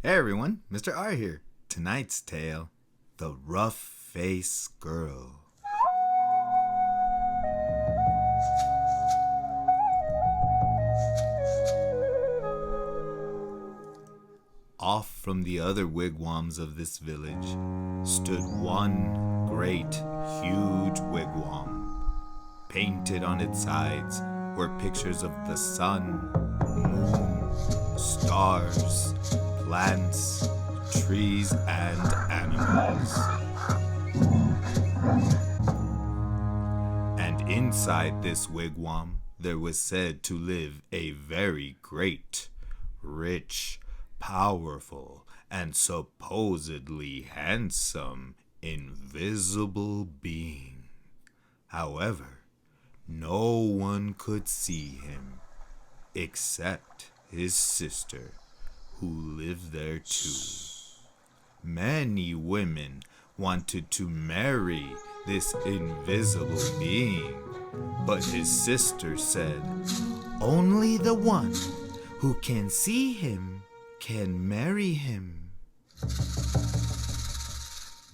Hey everyone, Mr. R here. Tonight's tale, The Rough-Faced Girl. Off from the other wigwams of this village stood one great, huge wigwam. Painted on its sides were pictures of the sun, moon, stars, plants, trees, and animals. And inside this wigwam, there was said to live a very great, rich, powerful, and supposedly handsome, invisible being. However, no one could see him except his sister, who lived there too. Many women wanted to marry this invisible being, but his sister said, "Only the one who can see him can marry him."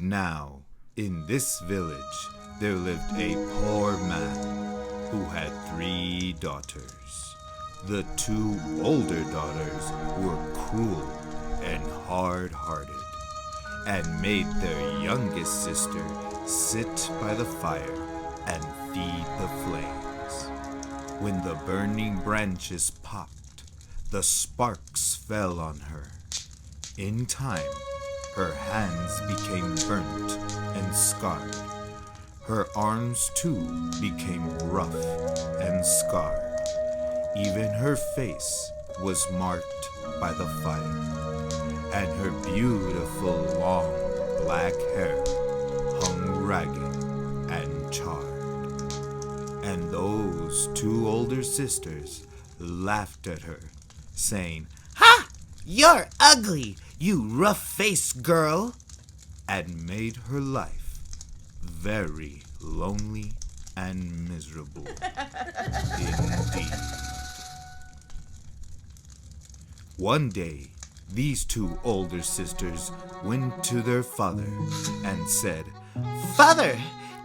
Now, in this village, there lived a poor man who had 3 daughters. The 2 older daughters were cruel and hard-hearted and made their youngest sister sit by the fire and feed the flames. When the burning branches popped, the sparks fell on her. In time, her hands became burnt and scarred. Her arms too became rough and scarred. Even her face was marked by the fire, and her beautiful long black hair hung ragged and charred. And those 2 older sisters laughed at her, saying, "Ha! You're ugly, you rough-faced girl!" and made her life very lonely and miserable indeed. One day, these 2 older sisters went to their father and said, "Father,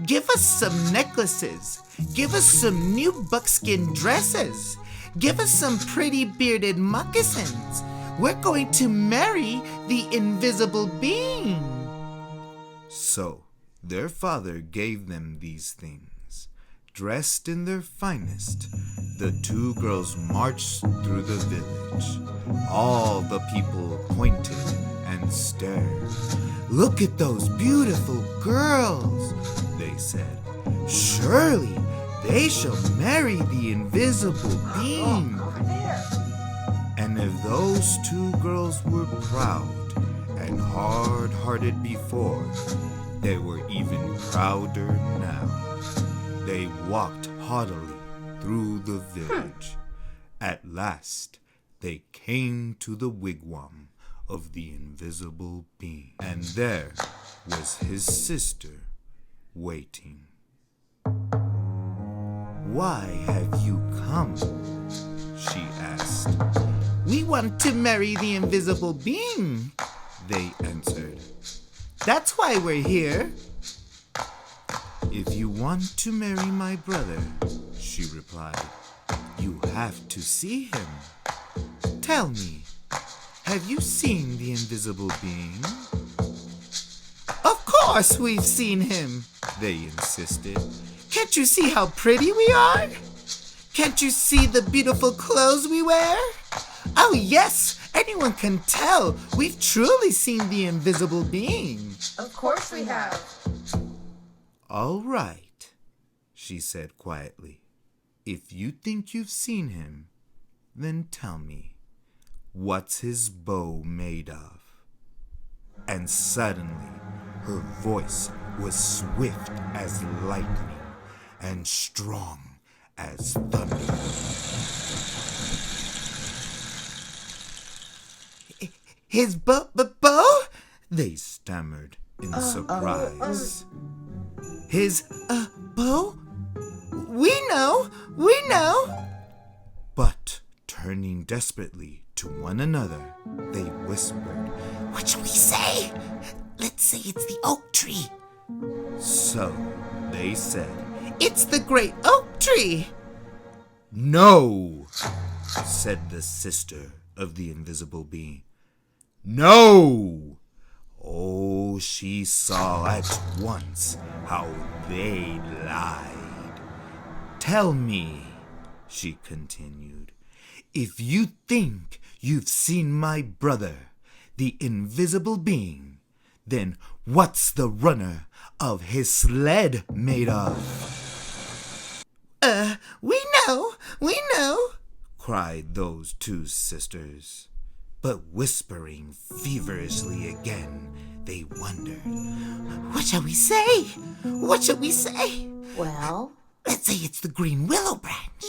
give us some necklaces. Give us some new buckskin dresses. Give us some pretty bearded moccasins. We're going to marry the invisible being." So, their father gave them these things. Dressed in their finest, the 2 girls marched through the village. All the people pointed and stared. "Look at those beautiful girls," they said. "Surely they shall marry the invisible being." And if those 2 girls were proud and hard-hearted before, they were even prouder now. They walked haughtily through the village. At last, they came to the wigwam of the invisible being, and there was his sister waiting. "Why have you come?" she asked. "We want to marry the invisible being," they answered. "That's why we're here." "If you want to marry my brother," she replied, "you have to see him. Tell me, have you seen the invisible being?" "Of course we've seen him," they insisted. "Can't you see how pretty we are? Can't you see the beautiful clothes we wear? Oh yes, anyone can tell we've truly seen the invisible being." Of course we have. "All right," she said quietly. "If you think you've seen him, then tell me, what's his bow made of?" And suddenly, her voice was swift as lightning and strong as thunder. "His bow? They stammered in surprise. "His bow? We know! But turning desperately to one another, they whispered, What shall we say? Let's say it's the oak tree. So they said, It's the great oak tree. "No," said the sister of the invisible being. "No!" Oh, she saw at once how they lied. "Tell me," she continued, "if you think you've seen my brother, the invisible being, then what's the runner of his sled made of?" We know, cried those two sisters. But whispering feverishly again, they wondered. What shall we say? What shall we say? Well, Let's say it's the green willow branch.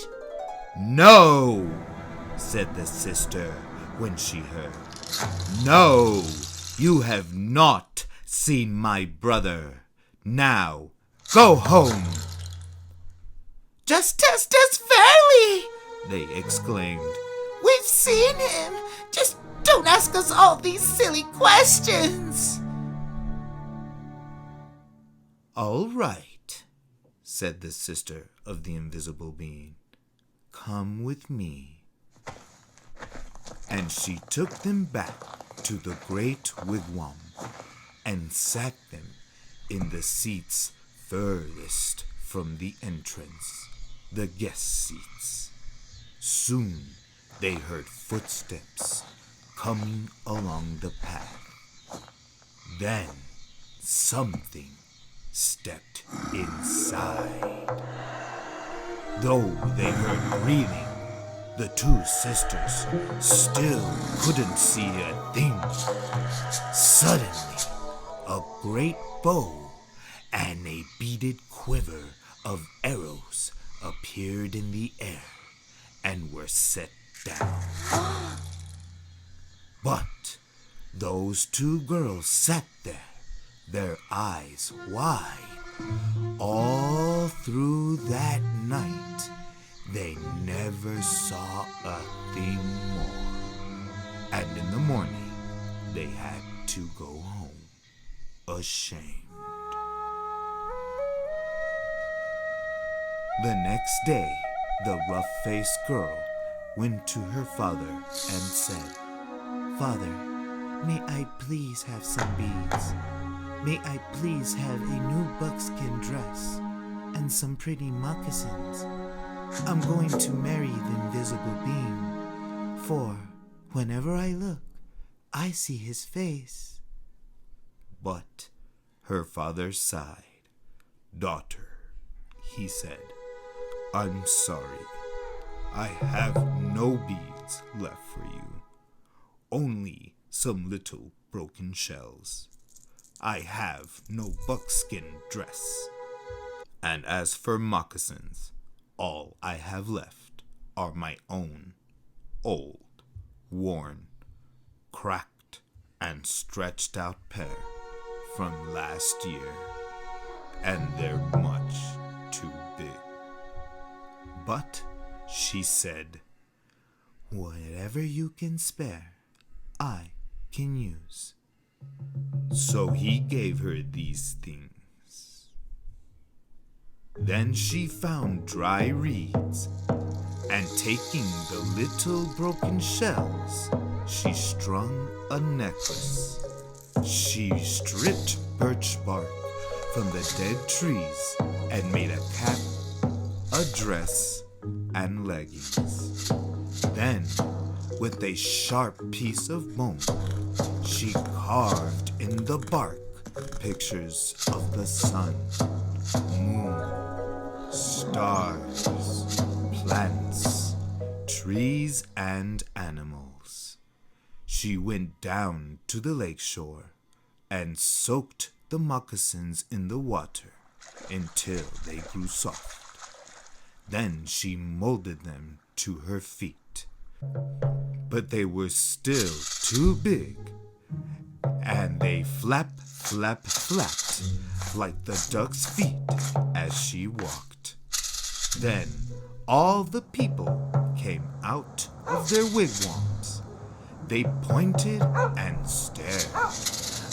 "No," said the sister when she heard. "No, you have not seen my brother. Now, go home." Just test us fairly. They exclaimed. We've seen him. Just don't ask us all these silly questions. "All right," said the sister of the invisible being. "Come with me." And she took them back to the great wigwam and sat them in the seats furthest from the entrance, the guest seats. Soon they heard footsteps coming along the path. Then something stepped inside. Though they heard breathing, the two sisters still couldn't see a thing. Suddenly, a great bow and a beaded quiver of arrows appeared in the air and were set down. But those two girls sat there, their eyes wide. All through that night, they never saw a thing more. And in the morning, they had to go home, ashamed. The next day, the rough-faced girl went to her father and said, "Father, may I please have some beads? May I please have a new buckskin dress and some pretty moccasins? I'm going to marry the invisible being, for whenever I look, I see his face." But her father sighed. "Daughter," he said, "I'm sorry. I have no beads left for you, only some little broken shells. I have no buckskin dress. And as for moccasins, all I have left are my own, old, worn, cracked, and stretched out pair from last year, and they're much too big." But she said, "Whatever you can spare, I can use." So he gave her these things. Then she found dry reeds, and taking the little broken shells, she strung a necklace. She stripped birch bark from the dead trees and made a cap, a dress, and leggings. Then, with a sharp piece of bone, she carved in the bark pictures of the sun, moon, stars, plants, trees, and animals. She went down to the lakeshore and soaked the moccasins in the water until they grew soft. Then she molded them to her feet. But they were still too big, and they flapped like the duck's feet as she walked. Then all the people came out of their wigwams. They pointed and stared.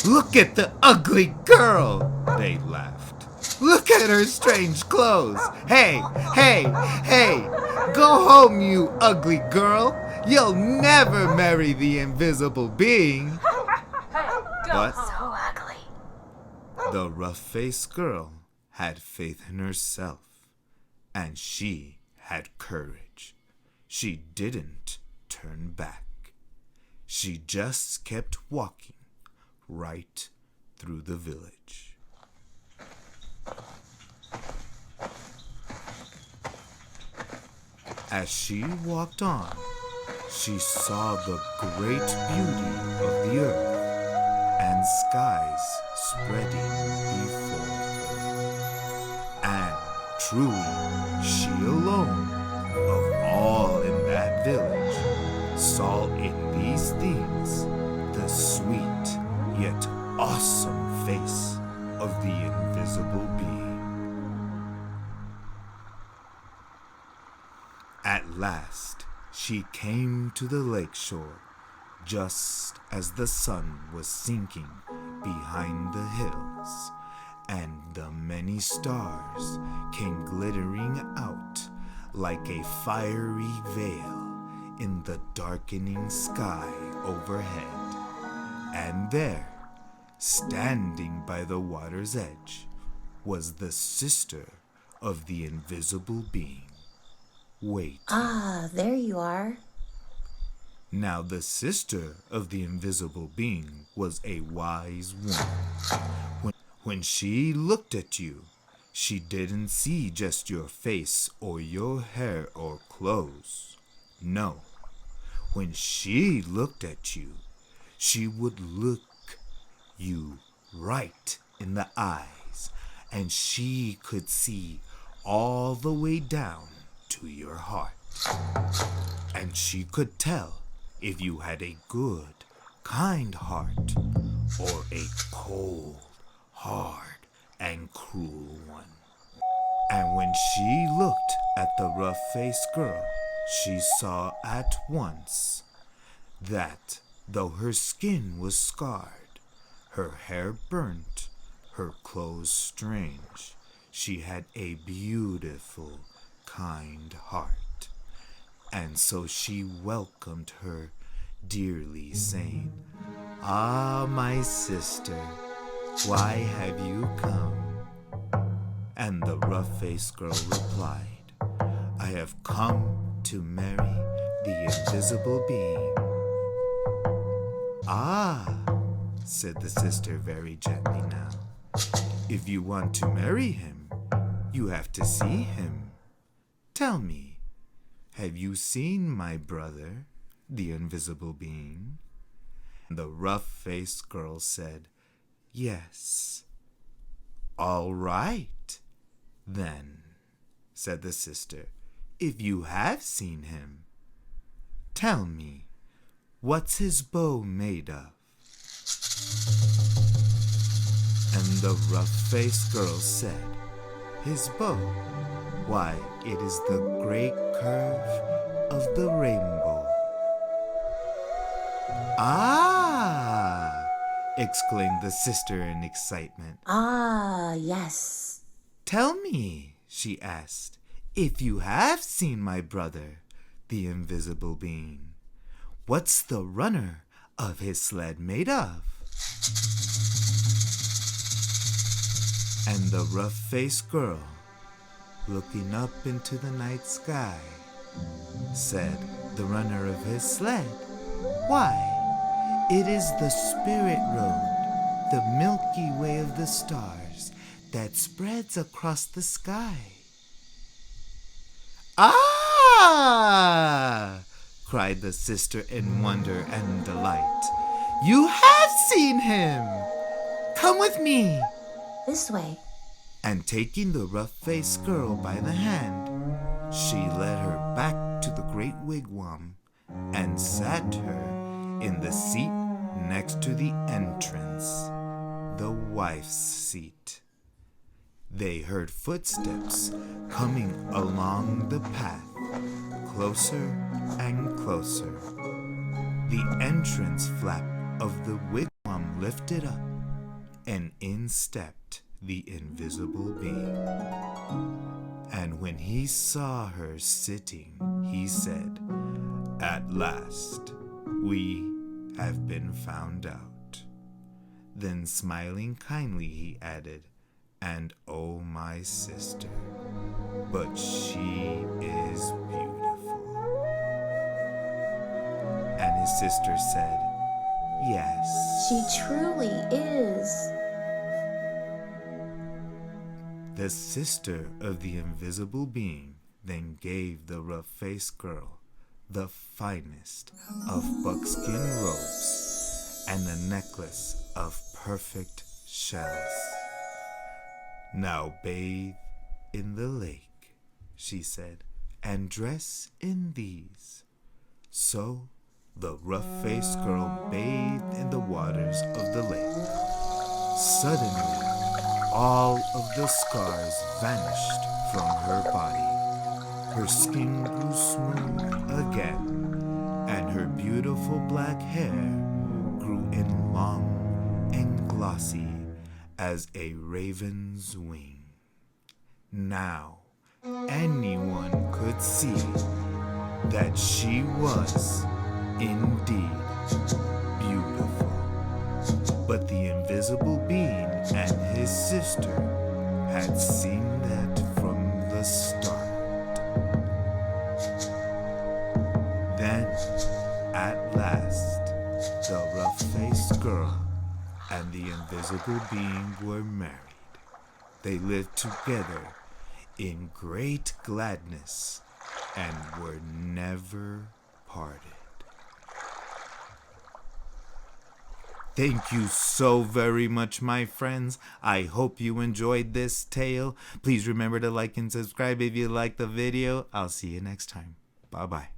"Look at the ugly girl," they laughed. "Look at her strange clothes. Hey, hey, hey, go home, you ugly girl. You'll never marry the invisible being." But So ugly. the rough-faced girl had faith in herself, and she had courage. She didn't turn back. She just kept walking right through the village. As she walked on, she saw the great beauty of the earth and skies spreading before her. And truly, she alone, of all in that village, saw in these things the sweet yet awesome face of the invisible being. At last, she came to the lake shore just as the sun was sinking behind the hills, and the many stars came glittering out like a fiery veil in the darkening sky overhead. And there, standing by the water's edge, was the sister of the invisible being, waiting. Ah, there you are. Now the sister of the invisible being was a wise woman. When she looked at you, she didn't see just your face or your hair or clothes. No, when she looked at you, she would look you right in the eyes, and she could see all the way down to your heart. And she could tell if you had a good, kind heart or a cold, hard, and cruel one. And when she looked at the rough-faced girl, she saw at once that though her skin was scarred, her hair burnt, her clothes strange, she had a beautiful, kind heart. And so she welcomed her dearly, saying, "Ah, my sister, why have you come?" And the rough-faced girl replied, "I have come to marry the invisible being." "Ah," said the sister very gently now, "if you want to marry him, you have to see him. Tell me, have you seen my brother, the invisible being?" The rough-faced girl said, "Yes." "All right, then," said the sister, "if you have seen him, tell me, what's his bow made of?" And the rough-faced girl said, "His bow? Why, it is the great curve of the rainbow." "Ah!" exclaimed the sister in excitement. Ah, yes. "Tell me," she asked, "if you have seen my brother, the invisible being, what's the runner of his sled made of?" And the rough-faced girl, looking up into the night sky, said, "The runner of his sled? Why, it is the spirit road, the Milky Way of the stars that spreads across the sky." "Ah!" cried the sister in wonder and delight. "You have seen him! Come with me." This way. And taking the rough-faced girl by the hand, she led her back to the great wigwam and sat her in the seat next to the entrance, the wife's seat. They heard footsteps coming along the path, closer and closer. the entrance flap of the wigwam lifted up, and in stepped the invisible being. And when he saw her sitting, he said, "At last, we have been found out." Then smiling kindly, he added, "And oh, my sister, but she is beautiful." And his sister said, "Yes." She truly is. The sister of the invisible being then gave the rough-faced girl the finest of buckskin robes and a necklace of perfect shells. "Now bathe in the lake," she said, "and dress in these." So the rough-faced girl bathed in the waters of the lake. Suddenly, all of the scars vanished from her body. Her skin grew smooth again, and her beautiful black hair grew in long and glossy as a raven's wing. Now, anyone could see that she was indeed beautiful. But the invisible being and his sister had seen that from the start. Then, at last, the rough-faced girl and the invisible being were married. They lived together in great gladness and were never parted. Thank you so very much, my friends. I hope you enjoyed this tale. Please remember to like and subscribe if you liked the video. I'll see you next time. Bye-bye.